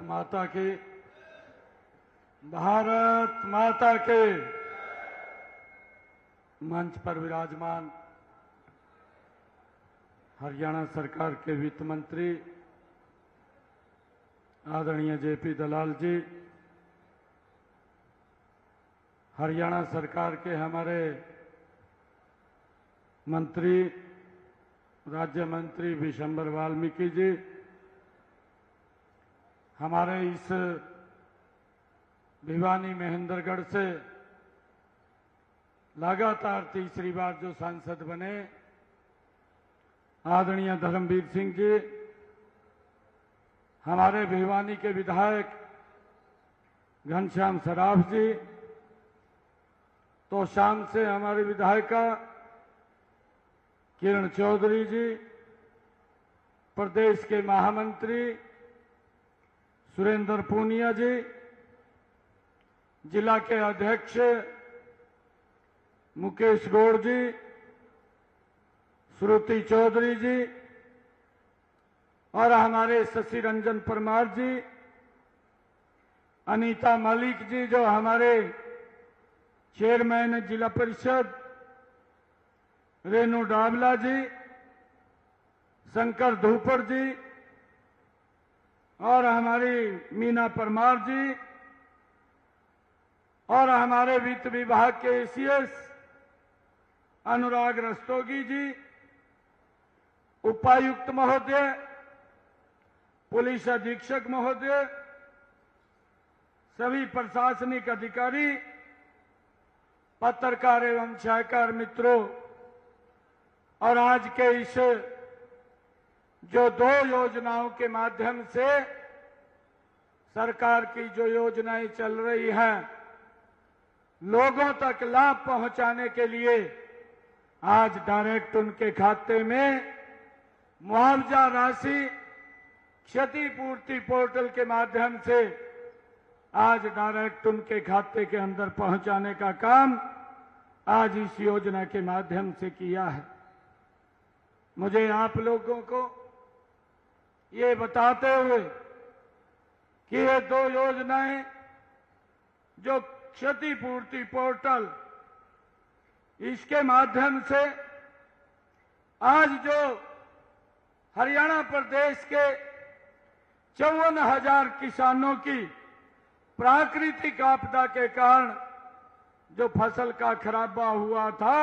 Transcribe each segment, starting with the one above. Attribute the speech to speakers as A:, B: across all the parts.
A: माता की, भारत माता के। मंच पर विराजमान हरियाणा सरकार के वित्त मंत्री आदरणीय जेपी दलाल जी, हरियाणा सरकार के हमारे मंत्री राज्य मंत्री विशंबर वाल्मीकि जी, हमारे इस भिवानी महेंद्रगढ़ से लगातार तीसरी बार जो सांसद बने आदरणीय धर्मवीर सिंह जी, हमारे भिवानी के विधायक घनश्याम सराफ जी, तो शाम से हमारी विधायिका किरण चौधरी जी, प्रदेश के महामंत्री सुरेंद्र पूनिया जी, जिला के अध्यक्ष मुकेश गौड़ जी, श्रुति चौधरी जी और हमारे शशि रंजन परमार जी, अनीता मलिक जी जो हमारे चेयरमैन जिला परिषद, रेणु डावला जी, शंकर धूपर जी और हमारी मीना परमार जी और हमारे वित्त विभाग के एसीएस अनुराग रस्तोगी जी, उपायुक्त महोदय, पुलिस अधीक्षक महोदय, सभी प्रशासनिक अधिकारी, पत्रकार एवं छायाकार मित्रों और आज के इस जो दो योजनाओं के माध्यम से सरकार की जो योजनाएं चल रही हैं लोगों तक लाभ पहुंचाने के लिए आज डायरेक्ट उनके खाते में मुआवजा राशि क्षतिपूर्ति पोर्टल के माध्यम से आज डायरेक्ट उनके खाते के अंदर पहुंचाने का काम आज इस योजना के माध्यम से किया है। मुझे आप लोगों को ये बताते हुए कि ये दो योजनाएं जो क्षतिपूर्ति पोर्टल इसके माध्यम से आज जो हरियाणा प्रदेश के 54,000 किसानों की प्राकृतिक आपदा के कारण जो फसल का खराबा हुआ था,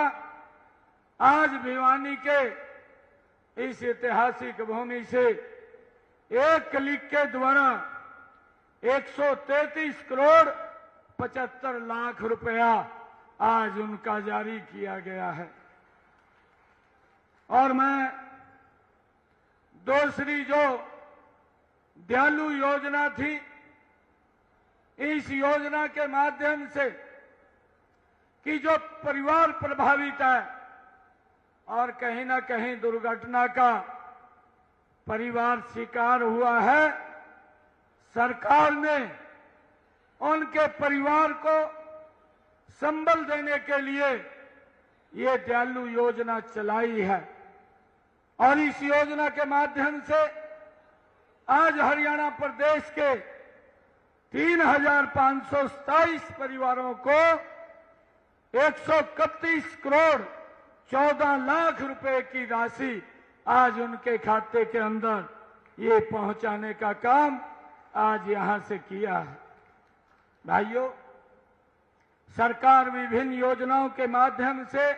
A: आज भिवानी के इस ऐतिहासिक भूमि से एक क्लिक के द्वारा 133 करोड़ 75 लाख रुपया आज उनका जारी किया गया है। और मैं दूसरी जो दयालु योजना थी, इस योजना के माध्यम से कि जो परिवार प्रभावित है और कहीं ना कहीं दुर्घटना का परिवार शिकार हुआ है, सरकार ने उनके परिवार को संबल देने के लिए ये दयालु योजना चलाई है। और इस योजना के माध्यम से आज हरियाणा प्रदेश के 3,527 परिवारों को 131 करोड़ 14 लाख रुपए की राशि आज उनके खाते के अंदर ये पहुंचाने का काम आज यहां से किया है। भाइयों, सरकार विभिन्न योजनाओं के माध्यम से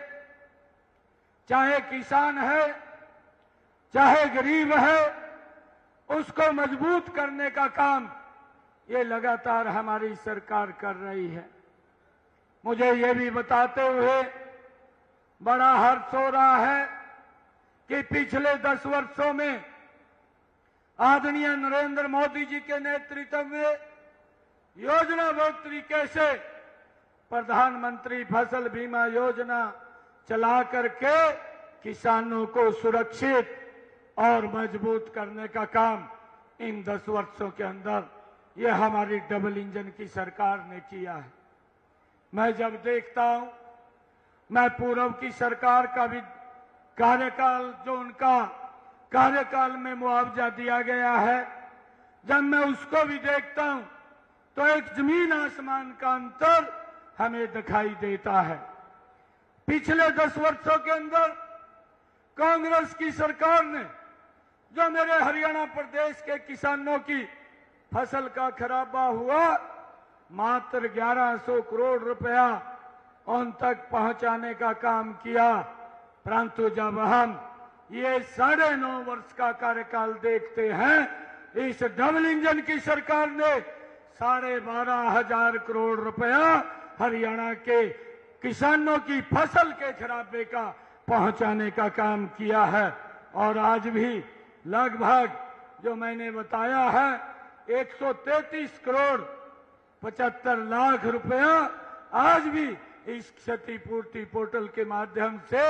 A: चाहे किसान है चाहे गरीब है उसको मजबूत करने का काम ये लगातार हमारी सरकार कर रही है। मुझे ये भी बताते हुए बड़ा हर्ष हो रहा है कि पिछले 10 वर्षों में आदरणीय नरेंद्र मोदी जी के नेतृत्व में योजनाबद्ध तरीके से प्रधानमंत्री फसल बीमा योजना चला करके किसानों को सुरक्षित और मजबूत करने का काम इन 10 वर्षों के अंदर ये हमारी डबल इंजन की सरकार ने किया है। मैं जब देखता हूं, मैं पूर्व की सरकार का भी कार्यकाल जो उनका कार्यकाल में मुआवजा दिया गया है, जब मैं उसको भी देखता हूं तो एक जमीन आसमान का अंतर हमें दिखाई देता है। पिछले 10 वर्षों के अंदर कांग्रेस की सरकार ने जो मेरे हरियाणा प्रदेश के किसानों की फसल का खराबा हुआ, मात्र 1100 करोड़ रुपया उन तक पहुंचाने का काम किया। परंतु जब हम ये 9.5 वर्ष का कार्यकाल देखते हैं, इस डबल इंजन की सरकार ने 12,500 करोड़ रुपया हरियाणा के किसानों की फसल के खराबे का पहुंचाने का काम किया है। और आज भी लगभग जो मैंने बताया है 133 करोड़ 75 लाख रुपया आज भी इस क्षतिपूर्ति पोर्टल के माध्यम से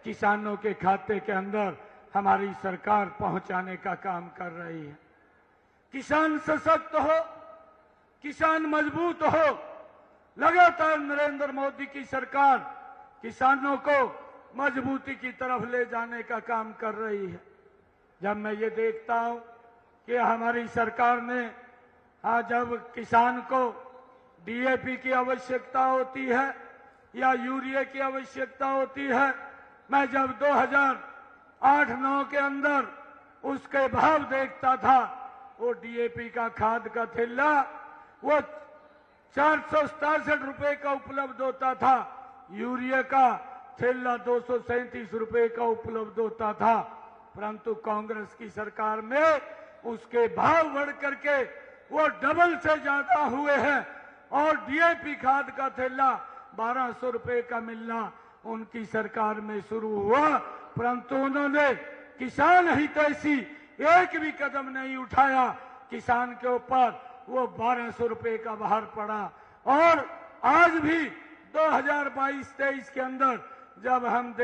A: किसानों के खाते के अंदर हमारी सरकार पहुंचाने का काम कर रही है। किसान सशक्त हो, किसान मजबूत हो, लगातार नरेंद्र मोदी की सरकार किसानों को मजबूती की तरफ ले जाने का काम कर रही है। जब मैं ये देखता हूं कि हमारी सरकार ने जब किसान को डीएपी की आवश्यकता होती है या यूरिया की आवश्यकता होती है, मैं जब 2008-9 के अंदर उसके भाव देखता था, वो डीएपी का खाद का थैला वो 467 रुपए का उपलब्ध होता था, यूरिया का थैला 237 रुपए का उपलब्ध होता था। परंतु कांग्रेस की सरकार में उसके भाव बढ़ करके वो डबल से ज्यादा हुए हैं और डीएपी खाद का थैला 1200 रुपए का मिलना उनकी सरकार में शुरू हुआ। परंतु उन्होंने किसान हितैषी एक भी कदम नहीं उठाया। किसान के ऊपर वो 1200 रुपए का भार पड़ा। और आज भी 2022-23 के अंदर जब हम